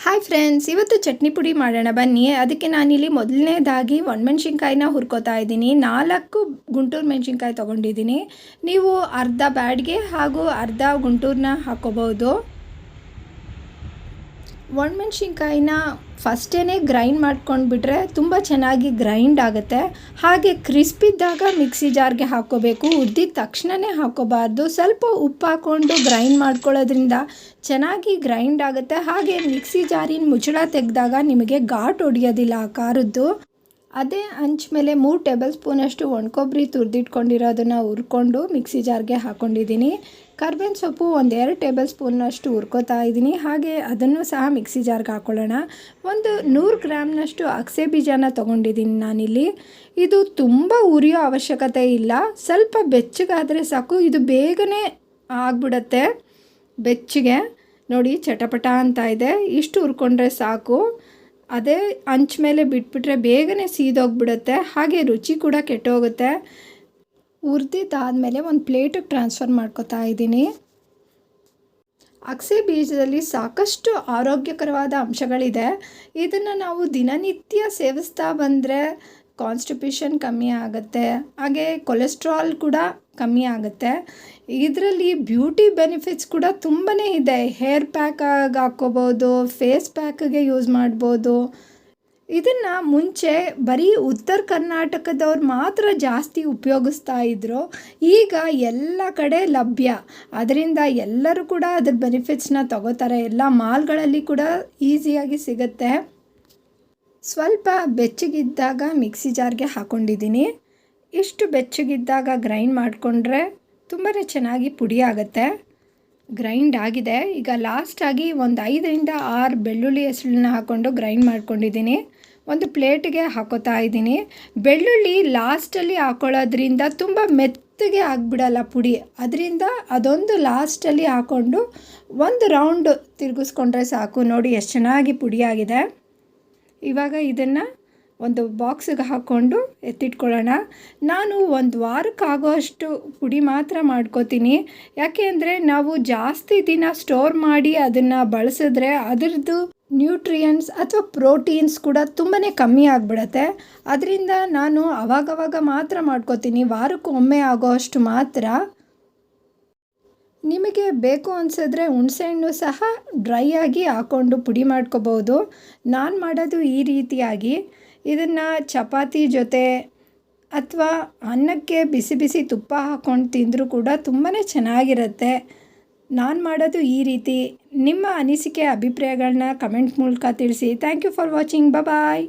Hi friends, ಇವತ್ತು ಚಟ್ನಿ ಪುಡಿ ಮಾಡೋಣ ಬನ್ನಿ. ಅದಕ್ಕೆ ನಾನಿಲ್ಲಿ ಮೊದಲನೇದಾಗಿ ಒಣಮೆಣ್ಸಿನ್ಕಾಯಿನ ಹುರ್ಕೋತಾ ಇದ್ದೀನಿ. 4 ಗುಂಟೂರು ಮೆಣಸಿನ್ಕಾಯಿ ತೊಗೊಂಡಿದ್ದೀನಿ. ನೀವು ಅರ್ಧ ಬ್ಯಾಡ್ಗೆ ಹಾಗೂ ಅರ್ಧ ಗುಂಟೂರನ್ನ ಹಾಕ್ಕೋಬೋದು. ಒಣಮೆಣ್ಸಿನ್ಕಾಯಿನ ಫಸ್ಟೇ ಗ್ರೈಂಡ್ ಮಾಡ್ಕೊಂಡ್ಬಿಟ್ರೆ ತುಂಬ ಚೆನ್ನಾಗಿ ಗ್ರೈಂಡ್ ಆಗುತ್ತೆ. ಹಾಗೆ ಕ್ರಿಸ್ಪಿದ್ದಾಗ ಮಿಕ್ಸಿ ಜಾರ್ಗೆ ಹಾಕ್ಕೋಬೇಕು. ಉದ್ದಿದ ತಕ್ಷಣವೇ ಹಾಕ್ಕೋಬಾರ್ದು. ಸ್ವಲ್ಪ ಉಪ್ಪು ಹಾಕ್ಕೊಂಡು ಗ್ರೈಂಡ್ ಮಾಡ್ಕೊಳ್ಳೋದ್ರಿಂದ ಚೆನ್ನಾಗಿ ಗ್ರೈಂಡ್ ಆಗುತ್ತೆ. ಹಾಗೆ ಮಿಕ್ಸಿ ಜಾರಿನ ಮುಚ್ಚಳ ತೆಗೆದಾಗ ನಿಮಗೆ ಘಾಟ್ ಹೊಡೆಯೋದಿಲ್ಲ ಆ ಖಾರದ್ದು. ಅದೇ ಹಂಚ ಮೇಲೆ 3 ಟೇಬಲ್ ಸ್ಪೂನಷ್ಟು ಒಣಕೊಬ್ಬರಿ ತುರಿದಿಟ್ಕೊಂಡಿರೋದನ್ನು ಹುರ್ಕೊಂಡು ಮಿಕ್ಸಿ ಜಾರ್ಗೆ ಹಾಕ್ಕೊಂಡಿದ್ದೀನಿ. ಕರ್ಬೇವಿನ ಸೊಪ್ಪು 1-2 ಟೇಬಲ್ ಸ್ಪೂನಷ್ಟು ಹುರ್ಕೋತಾ ಇದ್ದೀನಿ. ಹಾಗೆ ಅದನ್ನು ಸಹ ಮಿಕ್ಸಿ ಜಾರ್ಗೆ ಹಾಕ್ಕೊಳ್ಳೋಣ. ಒಂದು 100 ಗ್ರಾಮ್ನಷ್ಟು ಅಗಸೆ ಬೀಜನ ತೊಗೊಂಡಿದ್ದೀನಿ ನಾನಿಲ್ಲಿ. ಇದು ತುಂಬ ಉರಿಯೋ ಅವಶ್ಯಕತೆ ಇಲ್ಲ, ಸ್ವಲ್ಪ ಬೆಚ್ಚಗಾದರೆ ಸಾಕು. ಇದು ಬೇಗನೆ ಆಗಿಬಿಡುತ್ತೆ ಬೆಚ್ಚಗೆ. ನೋಡಿ ಚಟಪಟ ಅಂತ ಇದೆ. ಇಷ್ಟು ಹುರ್ಕೊಂಡ್ರೆ ಸಾಕು. ಅದೇ ಹಂಚ ಮೇಲೆ ಬಿಟ್ಬಿಟ್ರೆ ಬೇಗನೆ ಸೀದೋಗ್ಬಿಡುತ್ತೆ. ಹಾಗೆ ರುಚಿ ಕೂಡ ಕೆಟ್ಟೋಗುತ್ತೆ. ಹುರಿದಿದ್ದಾದಮೇಲೆ ಒಂದು ಪ್ಲೇಟಿಗೆ ಟ್ರಾನ್ಸ್ಫರ್ ಮಾಡ್ಕೊತಾ ಇದ್ದೀನಿ. ಅಗಸೆ ಬೀಜದಲ್ಲಿ ಸಾಕಷ್ಟು ಆರೋಗ್ಯಕರವಾದ ಅಂಶಗಳಿದೆ. ಇದನ್ನು ನಾವು ದಿನನಿತ್ಯ ಸೇವಿಸ್ತಾ ಬಂದರೆ ಕಾನ್ಸ್ಟಿಪೇಷನ್ ಕಮ್ಮಿ ಆಗುತ್ತೆ. ಹಾಗೆ ಕೊಲೆಸ್ಟ್ರಾಲ್ ಕೂಡ ಕಮ್ಮಿ ಆಗುತ್ತೆ. ಇದರಲ್ಲಿ ಬ್ಯೂಟಿ ಬೆನಿಫಿಟ್ಸ್ ಕೂಡ ತುಂಬಾ ಇದೆ. ಹೇರ್ ಪ್ಯಾಕಾಗಿ ಹಾಕ್ಕೋಬೋದು, ಫೇಸ್ ಪ್ಯಾಕಿಗೆ ಯೂಸ್ ಮಾಡ್ಬೋದು. ಇದನ್ನು ಮುಂಚೆ ಬರೀ ಉತ್ತರ ಕರ್ನಾಟಕದವ್ರು ಮಾತ್ರ ಜಾಸ್ತಿ ಉಪಯೋಗಿಸ್ತಾ ಇದ್ದರು. ಈಗ ಎಲ್ಲ ಕಡೆ ಲಭ್ಯ. ಅದರಿಂದ ಎಲ್ಲರೂ ಕೂಡ ಅದ್ರ ಬೆನಿಫಿಟ್ಸ್ನ ತಗೋತಾರೆ. ಎಲ್ಲ ಮಾಲ್ಗಳಲ್ಲಿ ಕೂಡ ಈಸಿಯಾಗಿ ಸಿಗುತ್ತೆ. ಸ್ವಲ್ಪ ಬೆಚ್ಚಗಿದ್ದಾಗ ಮಿಕ್ಸಿ ಜಾರ್ಗೆ ಹಾಕ್ಕೊಂಡಿದ್ದೀನಿ. ಇಷ್ಟು ಬೆಚ್ಚಗಿದ್ದಾಗ ಗ್ರೈಂಡ್ ಮಾಡಿಕೊಂಡ್ರೆ ತುಂಬಾ ಚೆನ್ನಾಗಿ ಪುಡಿ ಆಗುತ್ತೆ. ಗ್ರೈಂಡ್ ಆಗಿದೆ. ಈಗ ಲಾಸ್ಟಾಗಿ ಒಂದು 5-6 ಬೆಳ್ಳುಳ್ಳಿ ಹೆಸಳನ್ನ ಹಾಕ್ಕೊಂಡು ಗ್ರೈಂಡ್ ಮಾಡ್ಕೊಂಡಿದ್ದೀನಿ. ಒಂದು ಪ್ಲೇಟಿಗೆ ಹಾಕೋತಾ ಇದ್ದೀನಿ. ಬೆಳ್ಳುಳ್ಳಿ ಲಾಸ್ಟಲ್ಲಿ ಹಾಕ್ಕೊಳ್ಳೋದ್ರಿಂದ ತುಂಬ ಮೆತ್ತಗೆ ಆಗಿಬಿಡಲ್ಲ ಪುಡಿ. ಅದರಿಂದ ಅದೊಂದು ಲಾಸ್ಟಲ್ಲಿ ಹಾಕ್ಕೊಂಡು ಒಂದು ರೌಂಡ್ ತಿರುಗಿಸ್ಕೊಂಡ್ರೆ ಸಾಕು. ನೋಡಿ ಎಷ್ಟು ಚೆನ್ನಾಗಿ ಪುಡಿ ಆಗಿದೆ. ಇವಾಗ ಇದನ್ನು ಒಂದು ಬಾಕ್ಸಿಗೆ ಹಾಕ್ಕೊಂಡು ಎತ್ತಿಟ್ಕೊಳ್ಳೋಣ. ನಾನು ಒಂದು ವಾರಕ್ಕಾಗೋಷ್ಟು ಪುಡಿ ಮಾತ್ರ ಮಾಡ್ಕೋತೀನಿ. ಯಾಕೆ ಅಂದರೆ ನಾವು ಜಾಸ್ತಿ ದಿನ ಸ್ಟೋರ್ ಮಾಡಿ ಅದನ್ನು ಬಳಸಿದ್ರೆ ಅದರದ್ದು ನ್ಯೂಟ್ರಿಯೆಂಟ್ಸ್ ಅಥವಾ ಪ್ರೋಟೀನ್ಸ್ ಕೂಡ ತುಂಬಾ ಕಮ್ಮಿ ಆಗಿಬಿಡತ್ತೆ. ಅದರಿಂದ ನಾನು ಆವಾಗವಾಗ ಮಾತ್ರ ಮಾಡ್ಕೋತೀನಿ. ವಾರಕ್ಕೊಮ್ಮೆ ಆಗೋಷ್ಟು ಮಾತ್ರ. ನಿಮಗೆ ಬೇಕು ಅನಿಸಿದ್ರೆ ಹುಣಸೆಹಣ್ಣು ಸಹ ಡ್ರೈ ಆಗಿ ಹಾಕ್ಕೊಂಡು ಪುಡಿ ಮಾಡ್ಕೋಬೋದು. ನಾನು ಮಾಡೋದು ಈ ರೀತಿಯಾಗಿ. ಇದನ್ನು ಚಪಾತಿ ಜೊತೆ ಅಥವಾ ಅನ್ನಕ್ಕೆ ಬಿಸಿ ಬಿಸಿ ತುಪ್ಪ ಹಾಕ್ಕೊಂಡು ತಿಂದರೂ ಕೂಡ ತುಂಬಾ ಚೆನ್ನಾಗಿರುತ್ತೆ. ನಾನು ಮಾಡೋದು ಈ ರೀತಿ. ನಿಮ್ಮ ಅನಿಸಿಕೆ ಅಭಿಪ್ರಾಯಗಳನ್ನ ಕಮೆಂಟ್ ಮೂಲಕ ತಿಳಿಸಿ. Thank you for watching. Bye.